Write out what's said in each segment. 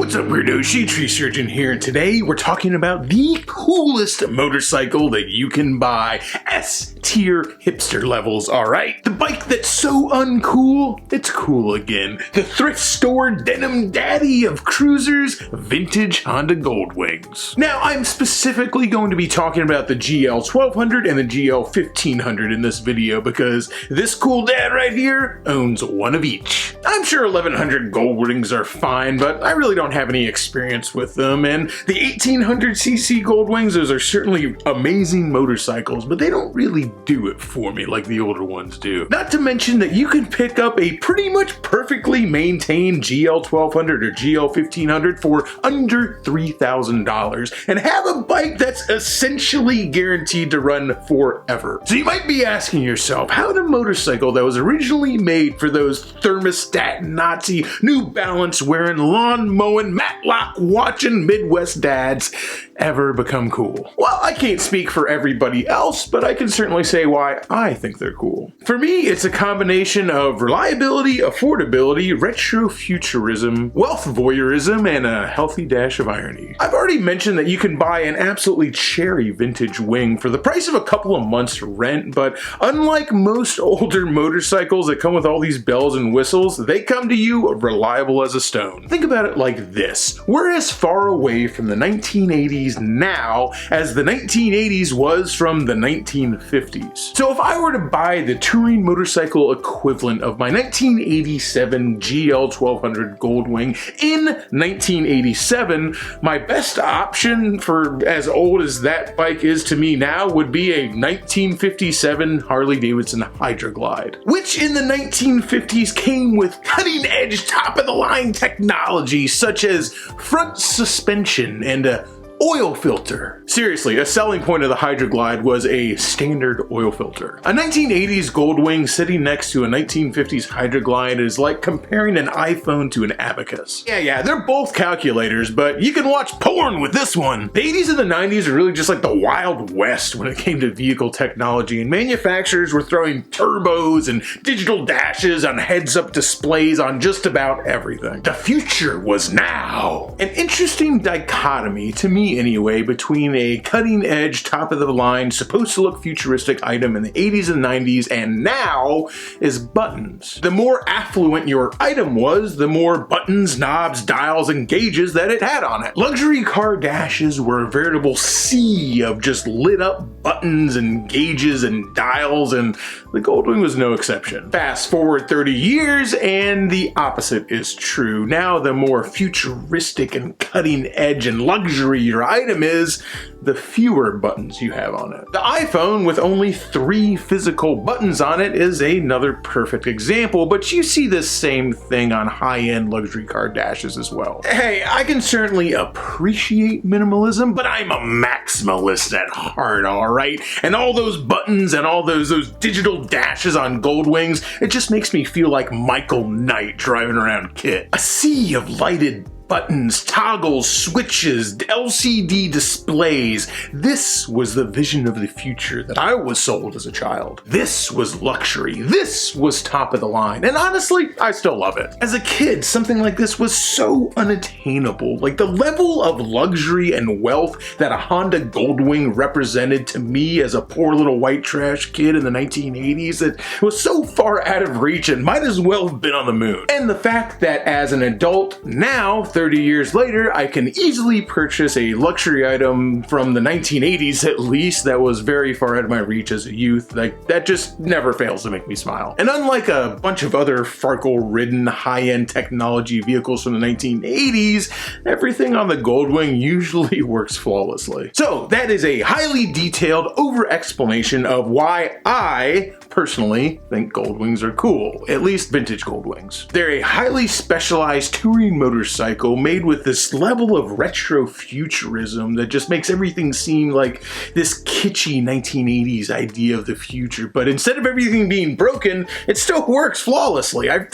What's up, weirdo? Shadetree Surgeon here, and today we're talking about the coolest motorcycle that you can buy. S-tier hipster levels, alright? The bike that's so uncool, it's cool again. The thrift store denim daddy of cruisers, vintage Honda Goldwings. Now, I'm specifically going to be talking about the GL 1200 and the GL 1500 in this video because this cool dad right here owns one of each. I'm sure 1100 Goldwings are fine, but I really don't have any experience with them, and the 1800cc Goldwings, those are certainly amazing motorcycles, but they don't really do it for me like the older ones do. Not to mention that you can pick up a pretty much perfectly maintained GL 1200 or GL 1500 for under $3,000 and have a bike that's essentially guaranteed to run forever. So you might be asking yourself, how did a motorcycle that was originally made for those thermostat Nazi, New Balance wearing, lawn mowing, Matlock watching Midwest dads ever become cool? Well, I can't speak for everybody else, but I can certainly say why I think they're cool. For me, it's a combination of reliability, affordability, retro-futurism, wealth voyeurism, and a healthy dash of irony. I've already mentioned that you can buy an absolutely cherry vintage wing for the price of a couple of months rent, but unlike most older motorcycles that come with all these bells and whistles, they come to you reliable as a stone. Think about it like this. We're as far away from the 1980s now as the 1980s was from the 1950s. So if I were to buy the touring motorcycle equivalent of my 1987 GL 1200 Goldwing in 1987, my best option for as old as that bike is to me now would be a 1957 Harley-Davidson Hydroglide, which in the 1950s came with cutting-edge top-of-the-line technology such as front suspension and a oil filter. Seriously, a selling point of the Hydroglide was a standard oil filter. A 1980s Goldwing sitting next to a 1950s Hydroglide is like comparing an iPhone to an abacus. Yeah, they're both calculators, but you can watch porn with this one. The 80s and the 90s are really just like the Wild West when it came to vehicle technology, and manufacturers were throwing turbos and digital dashes on heads-up displays on just about everything. The future was now. An interesting dichotomy, to me anyway, between a cutting-edge, top-of-the-line, supposed-to-look futuristic item in the 80s and 90s and now is buttons. The more affluent your item was, the more buttons, knobs, dials, and gauges that it had on it. Luxury car dashes were a veritable sea of just lit-up buttons and gauges and dials, and the Goldwing was no exception. Fast forward 30 years and the opposite is true. Now the more futuristic and cutting-edge and luxury your item is, the fewer buttons you have on it. The iPhone with only 3 physical buttons on it is another perfect example, but you see this same thing on high-end luxury car dashes as well. Hey, I can certainly appreciate minimalism, but I'm a maximalist at heart, alright? And all those buttons and all those digital dashes on Goldwings, it just makes me feel like Michael Knight driving around KITT. A sea of lighted buttons, toggles, switches, LCD displays. This was the vision of the future that I was sold as a child. This was luxury. This was top of the line. And honestly, I still love it. As a kid, something like this was so unattainable. Like the level of luxury and wealth that a Honda Goldwing represented to me as a poor little white trash kid in the 1980s, that was so far out of reach and might as well have been on the moon. And the fact that as an adult now, 30 years later, I can easily purchase a luxury item from the 1980s at least that was very far out of my reach as a youth. Like, that just never fails to make me smile. And unlike a bunch of other Farkle-ridden high-end technology vehicles from the 1980s, everything on the Goldwing usually works flawlessly. So that is a highly detailed over-explanation of why I personally think Goldwings are cool, at least vintage Goldwings. They're a highly specialized touring motorcycle made with this level of retro-futurism that just makes everything seem like this kitschy 1980s idea of the future, but instead of everything being broken, it still works flawlessly. I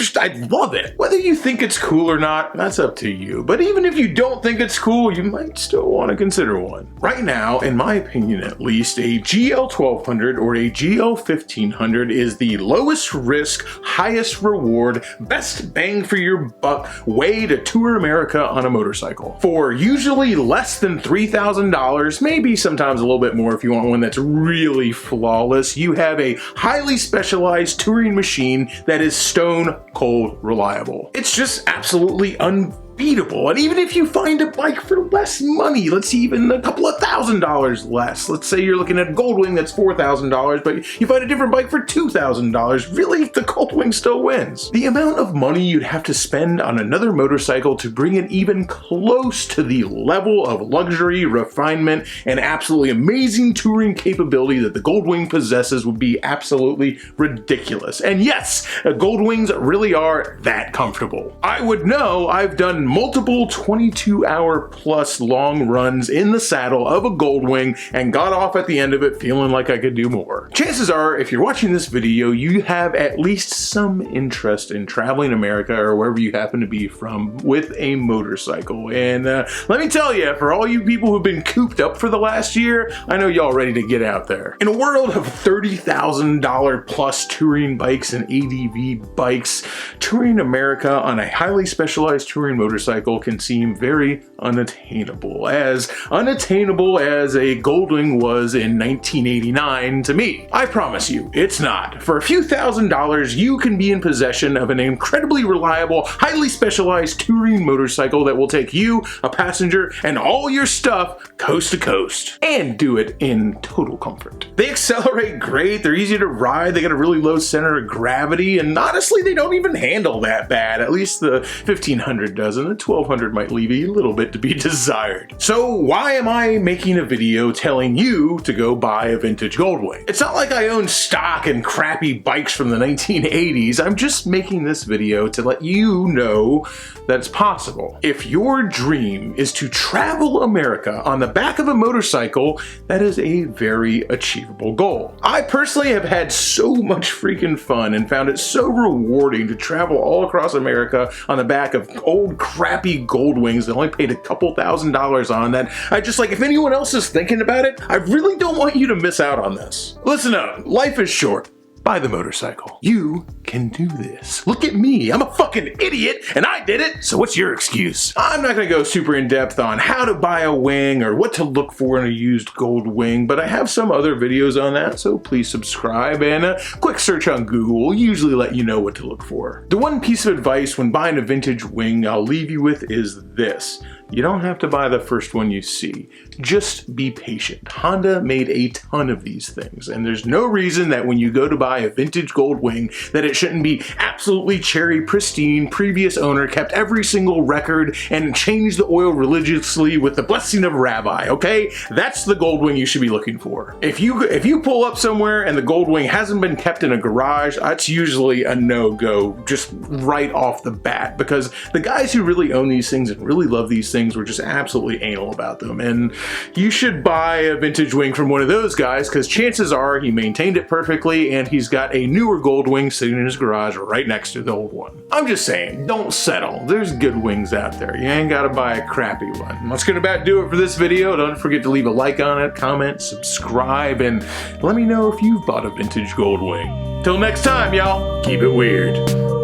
love it. Whether you think it's cool or not, that's up to you, but even if you don't think it's cool, you might still want to consider one. Right now, in my opinion at least, a GL 1200 or a GL 1500 1500 is the lowest risk, highest reward, best bang for your buck way to tour America on a motorcycle. For usually less than $3,000, maybe sometimes a little bit more if you want one that's really flawless, you have a highly specialized touring machine that is stone cold reliable. It's just absolutely unbeatable. And even if you find a bike for less money, let's see, even a couple of $1,000s less. Let's say you're looking at a Goldwing that's $4,000, but you find a different bike for $2,000. Really, the Goldwing still wins. The amount of money you'd have to spend on another motorcycle to bring it even close to the level of luxury, refinement, and absolutely amazing touring capability that the Goldwing possesses would be absolutely ridiculous. And yes, Goldwings really are that comfortable. I would know. I've done multiple 22-hour plus long runs in the saddle of a Goldwing and got off at the end of it feeling like I could do more. Chances are, if you're watching this video, you have at least some interest in traveling America or wherever you happen to be from with a motorcycle. And let me tell you, for all you people who've been cooped up for the last year, I know y'all ready to get out there. In a world of $30,000 plus touring bikes and ADV bikes, touring America on a highly specialized touring motorcycle can seem very unattainable as a Goldwing was in 1989 to me. I promise you, it's not. For a few $1,000s, you can be in possession of an incredibly reliable, highly specialized touring motorcycle that will take you, a passenger, and all your stuff coast to coast, and do it in total comfort. They accelerate great, they're easy to ride, they got a really low center of gravity, and honestly, they don't even handle that bad. At least the 1500 doesn't. The 1200 might leave a little bit to be desired. So why am I making a video telling you to go buy a vintage Goldwing? It's not like I own stock and crappy bikes from the 1980s. I'm just making this video to let you know that it's possible. If your dream is to travel America on the back of a motorcycle, that is a very achievable goal. I personally have had so much freaking fun and found it so rewarding to travel all across America on the back of old crappy Goldwings that I only paid a couple $1,000s on, that I just like, if anyone else is thinking about it, I really don't want you to miss out on this. Listen up, life is short. Buy the motorcycle. You can do this. Look at me, I'm a fucking idiot and I did it, so what's your excuse? I'm not gonna go super in depth on how to buy a wing or what to look for in a used Goldwing, but I have some other videos on that, so please subscribe, and a quick search on Google will usually let you know what to look for. The one piece of advice when buying a vintage wing I'll leave you with is this. You don't have to buy the first one you see. Just be patient. Honda made a ton of these things, and there's no reason that when you go to buy a vintage Goldwing that it shouldn't be absolutely cherry pristine, previous owner kept every single record and changed the oil religiously with the blessing of Rabbi, okay? That's the Goldwing you should be looking for. If you pull up somewhere and the Goldwing hasn't been kept in a garage, that's usually a no-go just right off the bat, because the guys who really own these things and really love these things were just absolutely anal about them. And you should buy a vintage wing from one of those guys, because chances are he maintained it perfectly and he's got a newer Goldwing sitting in his garage right next to the old one. I'm just saying, don't settle. There's good wings out there. You ain't gotta buy a crappy one. That's gonna about do it for this video. Don't forget to leave a like on it, comment, subscribe, and let me know if you've bought a vintage Goldwing. Till next time, y'all, keep it weird.